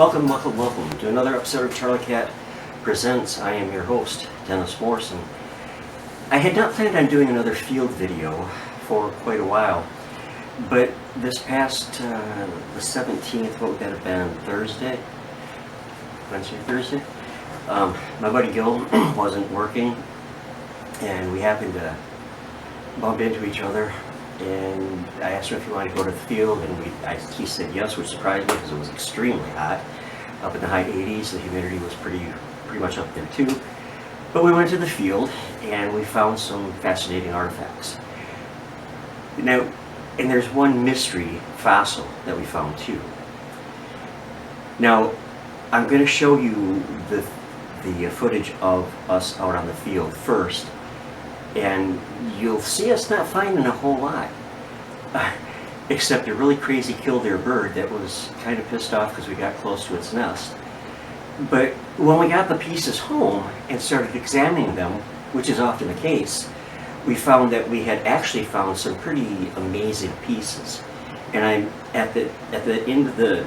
Welcome to another episode of Charlie Cat Presents. I am your host, Dennis Morrison. I had not planned on doing another field video for quite a while, but this past, the 17th, what would that have been, Thursday? Thursday? My buddy Gill wasn't working, and we happened to bump into each other, and I asked him if he wanted to go to the field, and he said yes, which surprised me because it was extremely hot, up in the high 80s. The humidity was pretty much up there too. But we went to the field, and we found some fascinating artifacts. Now, and there's one mystery fossil that we found too. Now, I'm going to show you the footage of us out on the field first, and you'll see us not finding a whole lot, except a really crazy killdeer bird that was kind of pissed off because we got close to its nest. But when we got the pieces home and started examining them, which is often the case, we found that we had actually found some pretty amazing pieces. And I'm at the end of the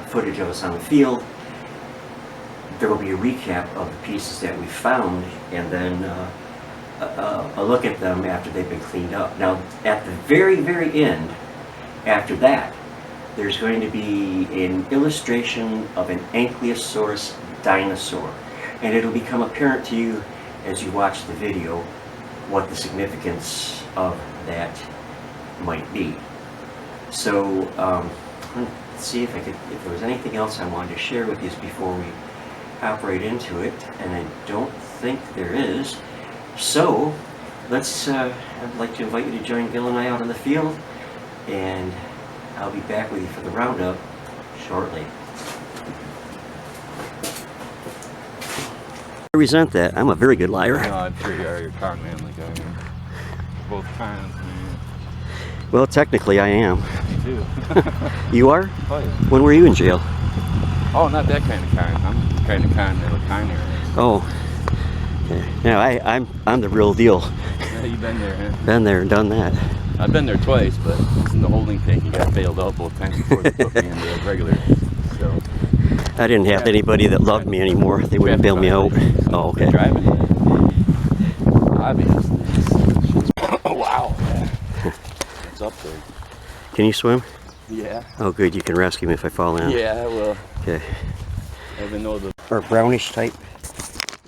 footage of us on the field, there will be a recap of the pieces that we found, and then a look at them after they've been cleaned up. Now, at the very end, after that, there's going to be an illustration of an Ankylosaurus dinosaur, and it'll become apparent to you as you watch the video what the significance of that might be. So, let's see if there was anything else I wanted to share with you before we hop right into it, and I don't think there is. So, I'd like to invite you to join Gil and I out in the field, and I'll be back with you for the roundup shortly. I resent that. I'm a very good liar. No, I'm sure you are. You're a con man like I am. Both kinds, man. Well, technically I am. Me too. You are? Oh, yeah. When were you in jail? Oh, not that kind of kind. I'm the kind of kind that look kinder. Oh. Yeah, I'm the real deal. Yeah, you've been there, huh? Been there and done that. I've been there twice, but it's in the holding tank. You got bailed out both times before they put me in the regular. So I didn't have anybody that loved me anymore. They wouldn't bail me out. Oh, okay. Driving. Obviously. Oh, wow. It's up there. Can you swim? Yeah. Oh, good. You can rescue me if I fall in. Yeah, I will. Okay. I even know the... Or brownish type.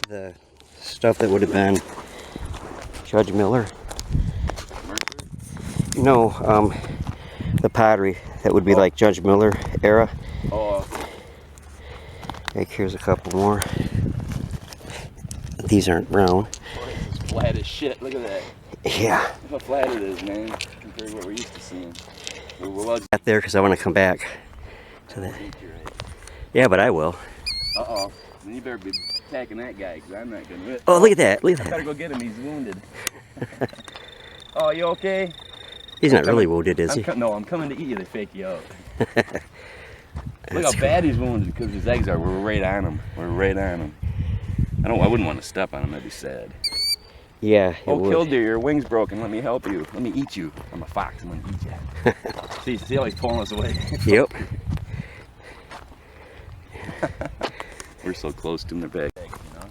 The stuff that would have been Judge Miller. No, the pottery that would be like Judge Miller era. Oh. Like, here's a couple more. These aren't brown. Boy, this is flat as shit. Look at that. Yeah. Look how flat it is, man, compared to what we're used to seeing. Out there because I want to come back to that. Yeah, but I will. Uh-oh. Then you better be attacking that guy, because I'm not going to. Oh, look at that. Look at I better that. go get him. He's wounded. Oh, you okay? He's not really wounded, is he? No, I'm coming to eat you. They fake you out. Look how bad he's wounded, because his eggs are. We're right on him. We're right on him. I wouldn't want to step on him. That'd be sad. Yeah. Oh, killdeer, your wing's broken. Let me help you. Let me eat you. I'm a fox. I'm going to eat you. See how he's pulling us away? Yep. We're so close to him. They're back. You know?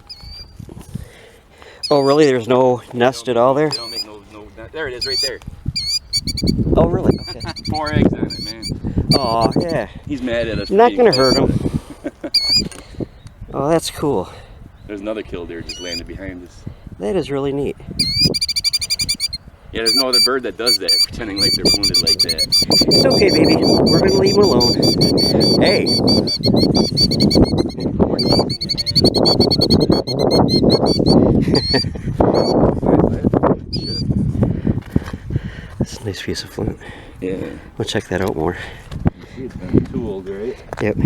Oh, really? There's no nest at all there? They don't make no. There it is, right there. Oh, really? Okay. 4 eggs on it, man. Oh, yeah. He's mad at us. Not gonna hurt him. Oh, that's cool. There's another killdeer just landed behind us. That is really neat. Yeah, there's no other bird that does that, pretending like they're wounded like that. It's okay, baby. We're gonna leave him alone. Hey. That's a nice piece of flint. Yeah. We'll check that out more. It's been too old, right? Yep.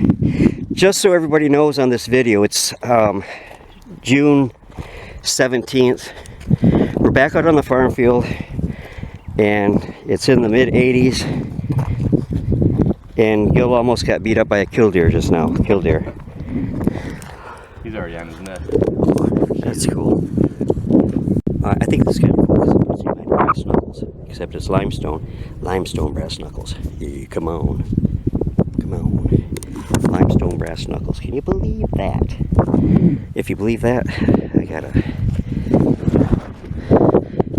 Just so everybody knows on this video, it's June 17th. We're back out on the farm field, and it's in the mid-80s. And Gill almost got beat up by a killdeer just now. Killdeer. He's already on his nest. That's cool. I think this is kind of cool because it's like brass knuckles, except it's limestone. Limestone brass knuckles. Yeah, come on. Come on. limestone brass knuckles. Can you believe that? If you believe that, I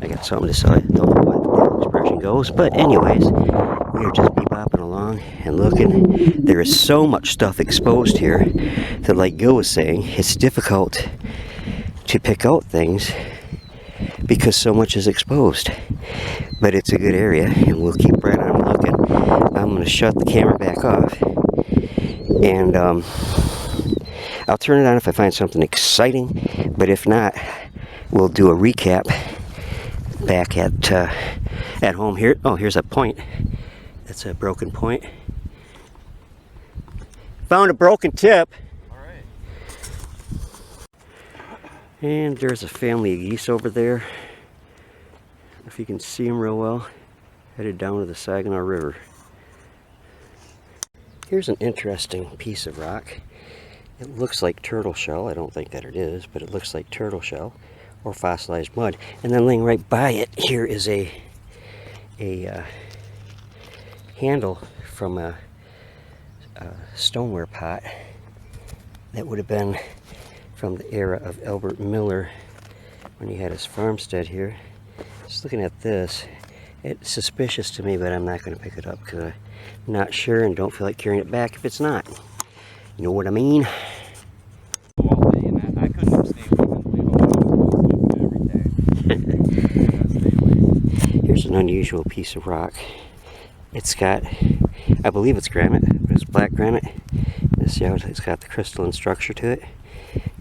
got something to say. Don't know what the expression goes, but anyways, we are just bebopping along and looking. There is so much stuff exposed here that, like Gil was saying, it's difficult to pick out things because so much is exposed. But it's a good area, and we'll keep right on looking. I'm going to shut the camera back off, and I'll turn it on if I find something exciting, but if not, we'll do a recap back at home here. Oh, here's a point. That's a broken point. Found a broken tip. All right. And there's a family of geese over there. If you can see them real well, headed down to the Saginaw River. Here's an interesting piece of rock. It looks like turtle shell. I don't think that it is, but it looks like turtle shell or fossilized mud. And then laying right by it here is a handle from a stoneware pot that would have been from the era of Albert Miller when he had his farmstead here. Just looking at this, it's suspicious to me, but I'm not going to pick it up because I'm not sure and don't feel like carrying it back if it's not. You know what I mean? All day, and I couldn't abstain from every day. Here's an unusual piece of rock. It's got, I believe it's granite, but it's black granite. You see how it's got the crystalline structure to it.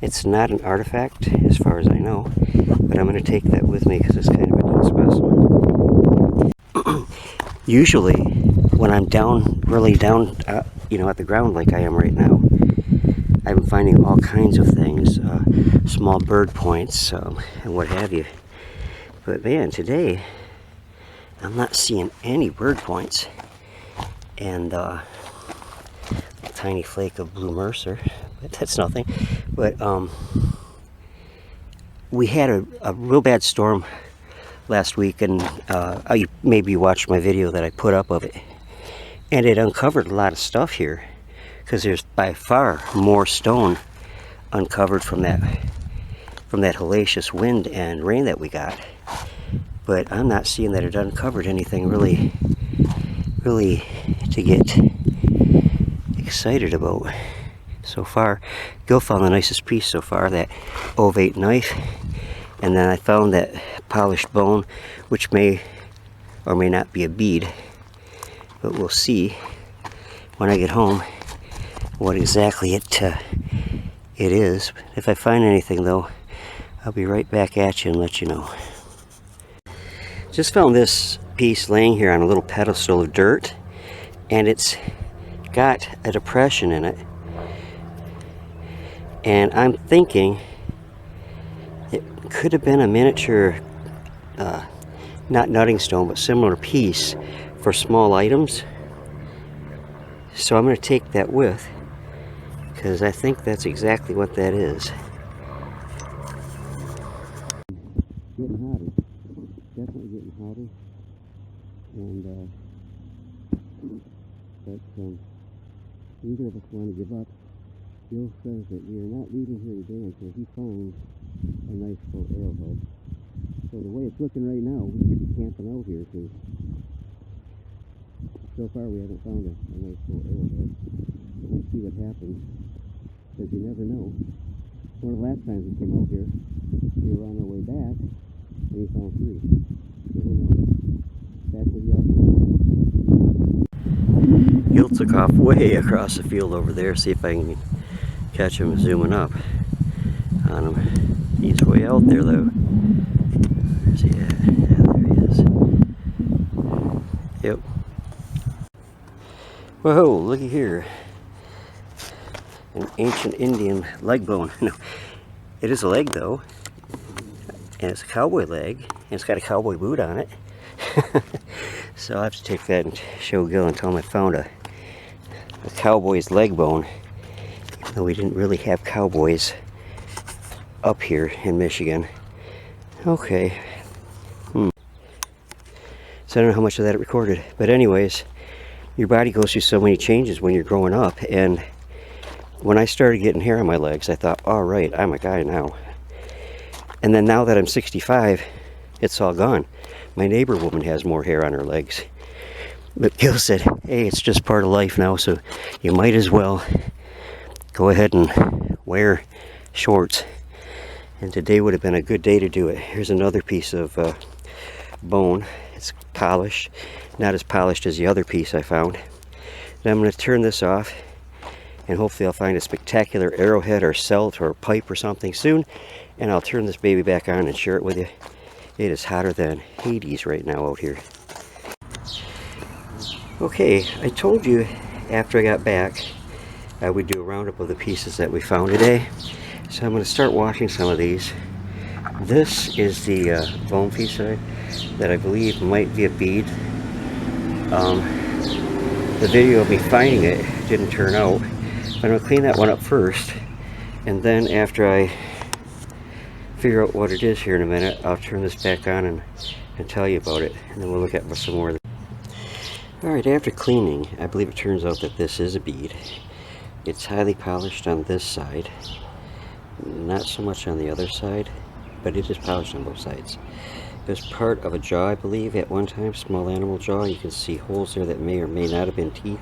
It's not an artifact as far as I know, but I'm going to take that with me because it's kind of a neat specimen. Usually when I'm down, really down, you know, at the ground like I am right now, I'm finding all kinds of things, small bird points and what have you. But man, today I'm not seeing any bird points, and a tiny flake of blue mercer, but that's nothing. But we had a real bad storm last week, and maybe you watched my video that I put up of it, and it uncovered a lot of stuff here because there's by far more stone uncovered from that hellacious wind and rain that we got. But I'm not seeing that it uncovered anything really to get excited about so far. Gil found the nicest piece so far, that ovate knife, and then I found that polished bone, which may or may not be a bead, but we'll see when I get home what exactly it is. If I find anything though, I'll be right back at you and let you know. Just found this piece laying here on a little pedestal of dirt, and it's got a depression in it, and I'm thinking it could have been a miniature, not nutting stone, but similar piece for small items. So I'm going to take that with, because I think that's exactly what that is. Getting hotter. Definitely getting hotter, and but neither of us want to give up. Gil says that we are not leaving here today until he finds a nice full arrowhead. So the way it's looking right now, we could be camping out here because so far we haven't found a nice full arrowhead. But we'll see what happens, because you never know. One of the last times we came out here, we were on our way back, and we found 3. Never know. Back with y'all. Gil took off way across the field over there. See if I can catch him zooming up on him. He's way out there though. Where's he at? Yeah, there he is. Yep. Whoa, looky here. An ancient Indian leg bone. No, it is a leg though. And it's a cowboy leg. And it's got a cowboy boot on it. So I'll have to take that and show Gil and tell him I found a cowboy's leg bone. Even though we didn't really have cowboys up here in Michigan. Okay. So I don't know how much of that it recorded. But anyways, your body goes through so many changes when you're growing up. And when I started getting hair on my legs, I thought, all right, I'm a guy now. And then now that I'm 65, it's all gone. My neighbor woman has more hair on her legs. But Gil said, hey, it's just part of life now, so you might as well go ahead and wear shorts. And today would have been a good day to do it. Here's another piece of bone. It's polished, not as polished as the other piece I found. Now I'm going to turn this off, and hopefully I'll find a spectacular arrowhead or celt or pipe or something soon, and I'll turn this baby back on and share it with you. It is hotter than Hades right now out here. Okay, I told you after I got back I would do a roundup of the pieces that we found today. So I'm going to start washing some of these. This is the bone piece that I believe might be a bead. The video of me finding it didn't turn out. But I'm going to clean that one up first, and then after I figure out what it is here in a minute, I'll turn this back on and tell you about it, and then we'll look at some more. Alright, after cleaning, I believe it turns out that this is a bead. It's highly polished on this side, not so much on the other side, but it is polished on both sides. It was part of a jaw, I believe, at one time, small animal jaw. You can see holes there that may or may not have been teeth,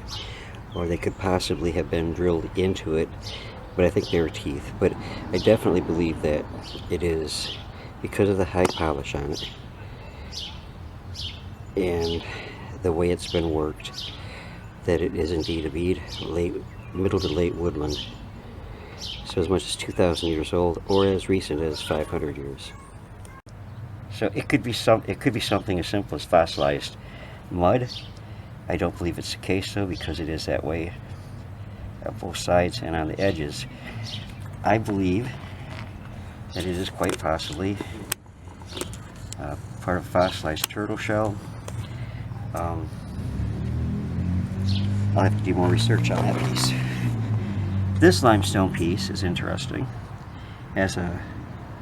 or they could possibly have been drilled into it, but I think they were teeth. But I definitely believe that it is, because of the high polish on it and the way it's been worked, that it is indeed a bead, middle to late woodland. So as much as 2,000 years old, or as recent as 500 years. So it could be something as simple as fossilized mud. I don't believe it's the case though, because it is that way on both sides and on the edges. I believe that it is quite possibly part of a fossilized turtle shell. I'll have to do more research on that piece. This limestone piece is interesting. It has an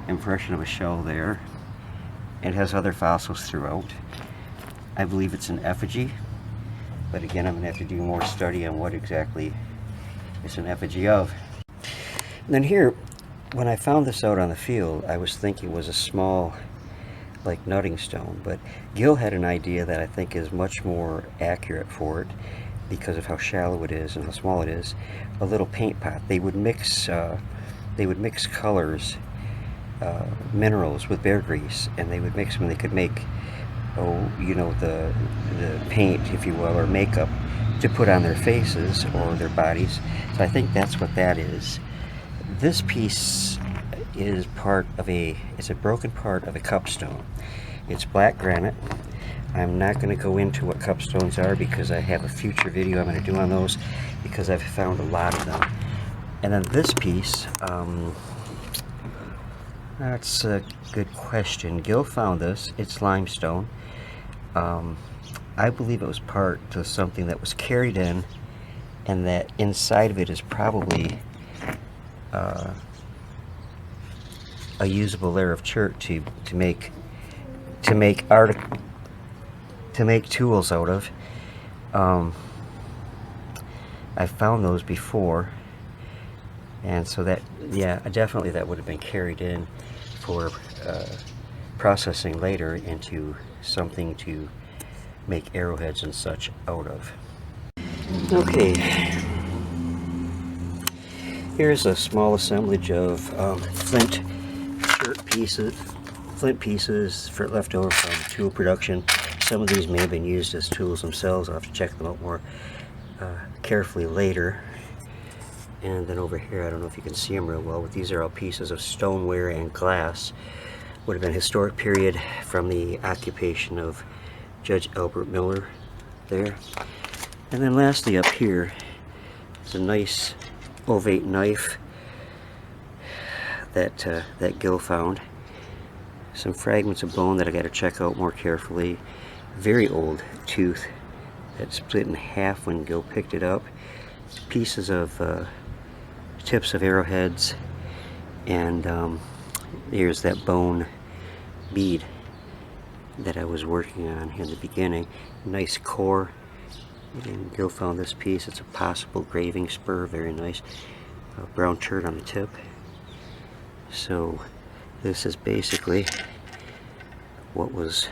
impression of a shell there. It has other fossils throughout. I believe it's an effigy, but again, I'm going to have to do more study on what exactly it's an effigy of. And then here, when I found this out on the field, I was thinking it was a small, like nutting stone, but Gil had an idea that I think is much more accurate for it, because of how shallow it is and how small it is. A little paint pot. They would mix colors, minerals with bear grease, and they would mix them, and they could make, the paint, if you will, or makeup to put on their faces or their bodies. So I think that's what that is. This piece is it's a broken part of a cupstone. It's black granite. I'm not going to go into what cupstones are, because I have a future video I'm going to do on those, because I've found a lot of them. And then this piece, that's a good question. Gil found this. It's limestone. I believe it was part of something that was carried in, and that inside of it is probably a usable layer of chert to make tools out of. I found those before, and so that, yeah, definitely that would have been carried in for processing later into something to make arrowheads and such out of. Okay, here's a small assemblage of flint pieces for leftover from tool production. Some of these may have been used as tools themselves. I'll have to check them out more carefully later. And then over here, I don't know if you can see them real well, but these are all pieces of stoneware and glass. Would have been historic period from the occupation of Judge Albert Miller there. And then lastly up here is a nice ovate knife that Gil found. Some fragments of bone that I got to check out more carefully. Very old tooth that split in half when Gil picked it up. Pieces of tips of arrowheads, and here's that bone bead that I was working on in the beginning. Nice core. And Gil found this piece. It's a possible graving spur. Very nice. brown turd on the tip. So this is basically what was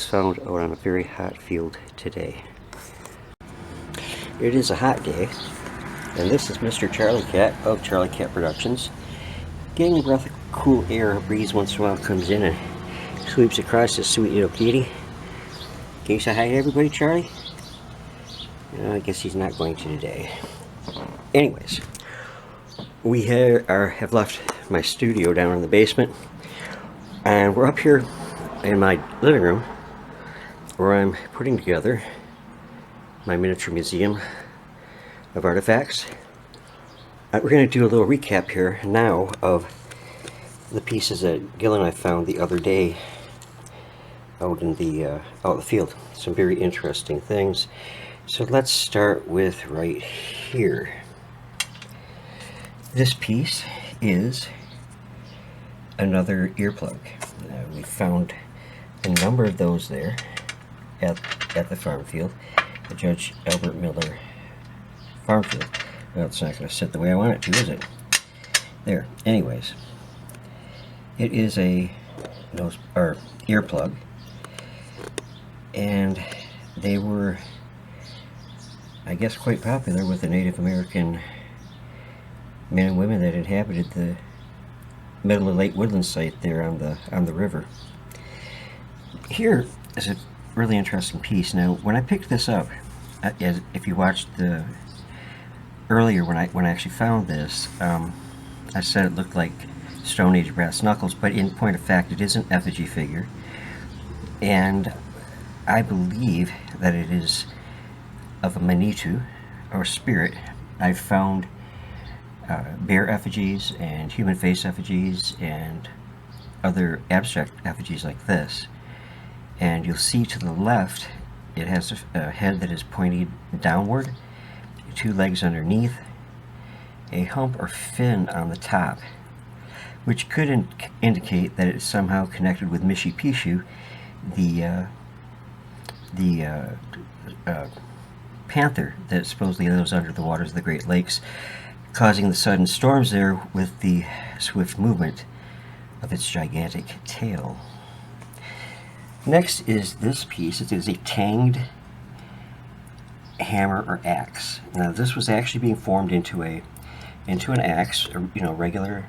found out on a very hot field today. It is a hot day, and this is Mr. Charlie Cat of Charlie Cat Productions, getting a breath of cool air. A breeze once in a while comes in and sweeps across this sweet little kitty. Can you say hi to everybody, Charlie? I guess he's not going to today. Anyways, we have left my studio down in the basement, and we're up here in my living room where I'm putting together my miniature museum of artifacts. We're going to do a little recap here now of the pieces that Gil and I found the other day out in the field. Some very interesting things. So let's start with right here. This piece is another earplug. We found a number of those there at the farm field, the Judge Albert Miller farm field. Well, it's not going to sit the way I want it to, is it? There. Anyways, it is a earplug, and they were, I guess, quite popular with the Native American men and women that inhabited the middle of Lake Woodland site there on the river. Here is a really interesting piece. Now, when I picked this up, if you watched the earlier when I actually found this, I said it looked like Stone Age brass knuckles, but in point of fact, it is an effigy figure, and I believe that it is of a Manitou or spirit. I've found bear effigies and human face effigies and other abstract effigies like this, and you'll see to the left it has a head that is pointed downward, two legs underneath, a hump or fin on the top, which could indicate that it's somehow connected with Mishipishu, the panther that supposedly lives under the waters of the Great Lakes, causing the sudden storms there with the swift movement of its gigantic tail. Next is this piece. It is a tanged hammer or axe. Now, this was actually being formed into an axe, or, regular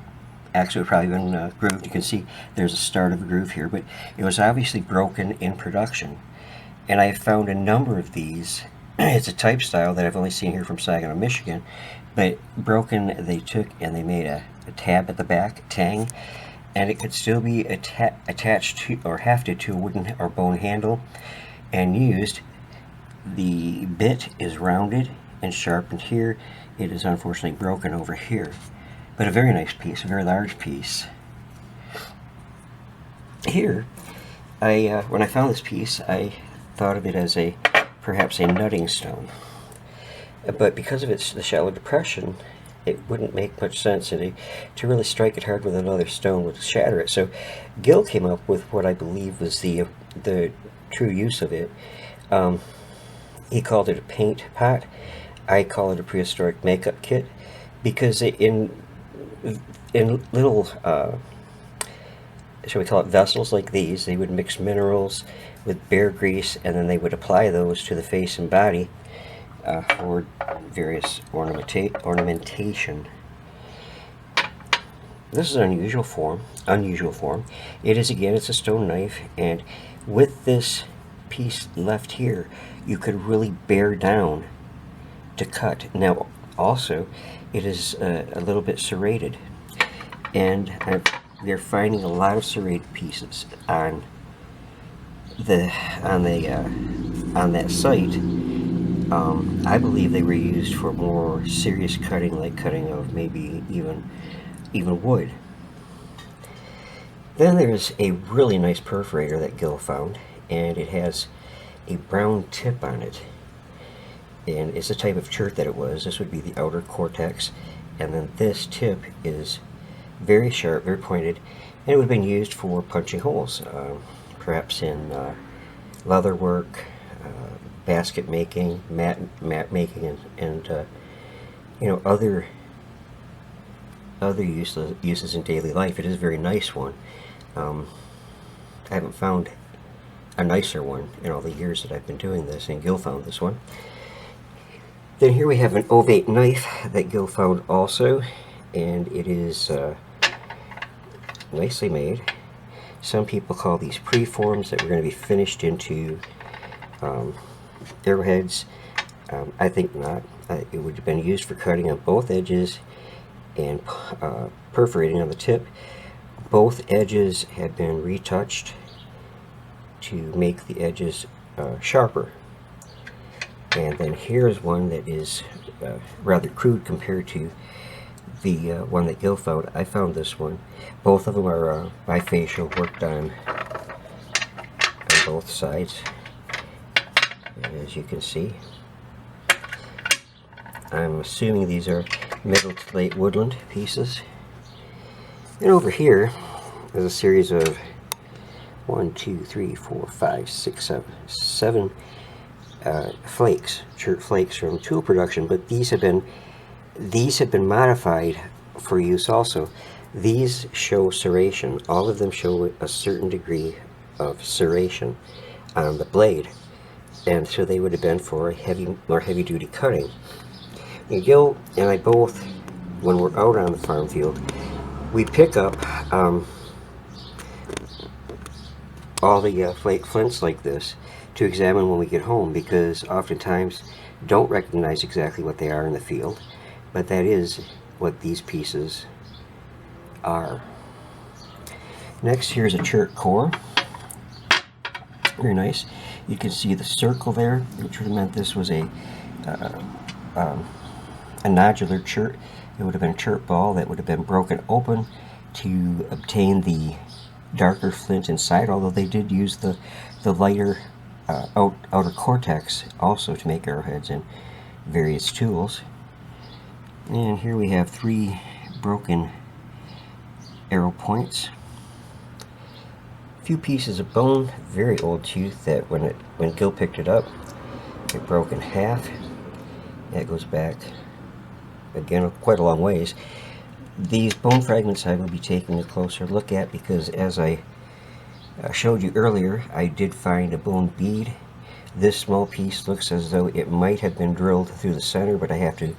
axe. It would probably been grooved. You can see there's a start of a groove here, but it was obviously broken in production. And I found a number of these. It's a type style that I've only seen here from Saginaw, Michigan, but broken, they took and they made a tab at the back, tang, and it could still be attached to or hafted to a wooden or bone handle and used. The bit is rounded and sharpened here. It is unfortunately broken over here, but a very nice piece, a very large piece. Here, when I found this piece, I thought of it as perhaps a nutting stone, but because of the shallow depression, it wouldn't make much sense, and to really strike it hard with another stone would shatter it. So Gill came up with what I believe was the true use of it. He called it a paint pot. I call it a prehistoric makeup kit, because in little, shall we call it, vessels like these, they would mix minerals with bear grease, and then they would apply those to the face and body for various ornamentation. This is an unusual form. It is, again, it's a stone knife, and with this piece left here, you could really bear down to cut. Now, also, it is a little bit serrated, and they're finding a lot of serrated pieces on that site. I believe they were used for more serious cutting, like cutting of maybe even wood. Then there's a really nice perforator that Gill found, and it has a brown tip on it. And it's the type of chert that it was. This would be the outer cortex, and then this tip is very sharp, very pointed, and it would have been used for punching holes, perhaps in leather work, basket making, mat making, and other other uses in daily life. It is a very nice one. I haven't found a nicer one in all the years that I've been doing this, and Gil found this one. Then here we have an ovate knife that Gil found also, and it is nicely made. Some people call these preforms that were going to be finished into arrowheads. I think not. It would have been used for cutting on both edges and perforating on the tip. Both edges have been retouched to make the edges sharper. And then here's one that is rather crude compared to the one that Gil found. I found this one. Both of them are bifacial, worked on both sides, as you can see. I'm assuming these are middle to late woodland pieces. And over here is a series of 1, 2, 3, 4, 5, 6, 7 flakes, chert flakes from tool production, but these have been modified for use also. These show serration. All of them show a certain degree of serration on the blade, and so they would have been for more heavy-duty cutting. And Gil and I both, when we're out on the farm field, we pick up all the flake flints like this to examine when we get home, because oftentimes don't recognize exactly what they are in the field, but that is what these pieces are. Next, here's a chert core. Very nice. You can see the circle there, which would have meant this was a nodular chert. It would have been a chert ball that would have been broken open to obtain the darker flint inside, although they did use the lighter outer cortex also to make arrowheads and various tools. And here we have 3 broken arrow points. A few pieces of bone, very old tooth that when Gil picked it up, it broke in half. That goes back again quite a long ways. These bone fragments I will be taking a closer look at, because as I showed you earlier, I did find a bone bead. This small piece looks as though it might have been drilled through the center, but I have to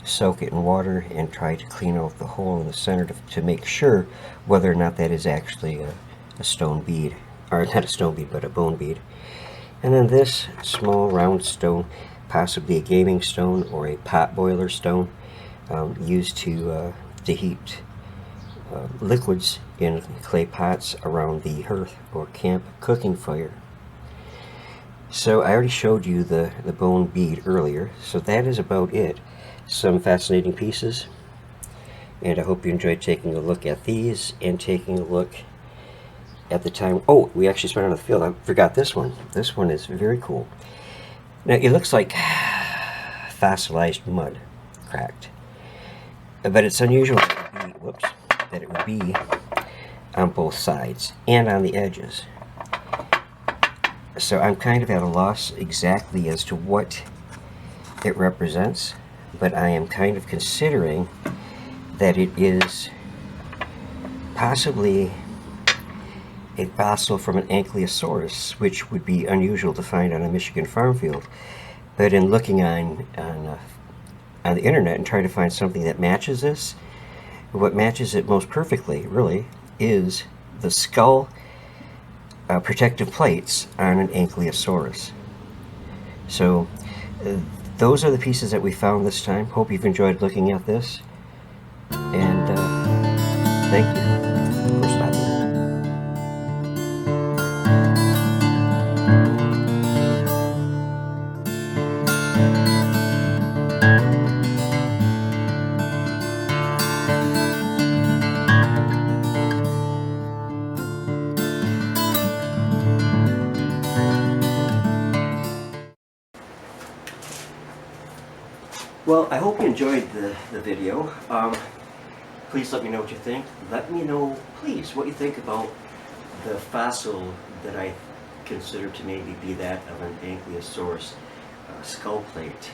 soak it in water and try to clean out the hole in the center to make sure whether or not that is actually a stone bead, or not a stone bead, but a bone bead. And then this small round stone, possibly a gaming stone or a pot boiler stone, used to heat liquids in clay pots around the hearth or camp cooking fire. So I already showed you the bone bead earlier, so that is about it. Some fascinating pieces, and I hope you enjoyed taking a look at these and taking a look at the time. Oh, we actually spent on the field. I forgot this one. This one is very cool. Now it looks like fossilized mud, cracked, but it's unusual that it would be on both sides and on the edges. So I'm kind of at a loss exactly as to what it represents, but I am kind of considering that it is possibly a fossil from an ankylosaurus, which would be unusual to find on a Michigan farm field. But in looking on the internet and trying to find something that matches this, what matches it most perfectly, really, is the skull protective plates on an ankylosaurus. So those are the pieces that we found this time. Hope you've enjoyed looking at this, and thank you for stopping. Well, I hope you enjoyed the video. Please let me know what you think. Let me know, please, what you think about the fossil that I consider to maybe be that of an ankylosaurus skull plate,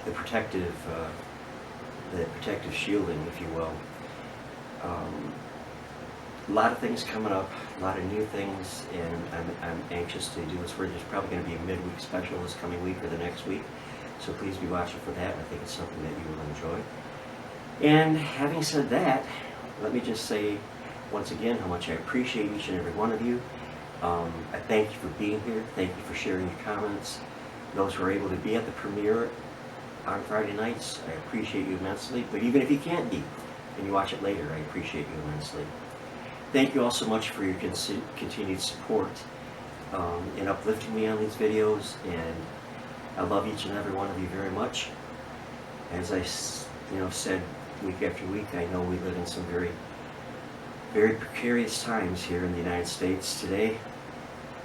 the protective shielding, if you will. A lot of things coming up, a lot of new things, and I'm anxious to do this. There's probably going to be a midweek special this coming week or the next week, so please be watching for that. I think it's something that you will enjoy. And having said that, let me just say once again how much I appreciate each and every one of you. I thank you for being here. Thank you for sharing your comments. Those who are able to be at the premiere on Friday nights, I appreciate you immensely. But even if you can't be and you watch it later, I appreciate you immensely. Thank you all so much for your continued support in uplifting me on these videos, and I love each and every one of you very much. As I said week after week, I know we live in some very, very precarious times here in the United States today,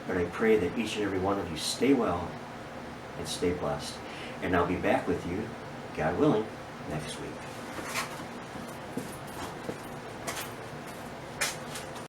but I pray that each and every one of you stay well and stay blessed. And I'll be back with you, God willing, next week.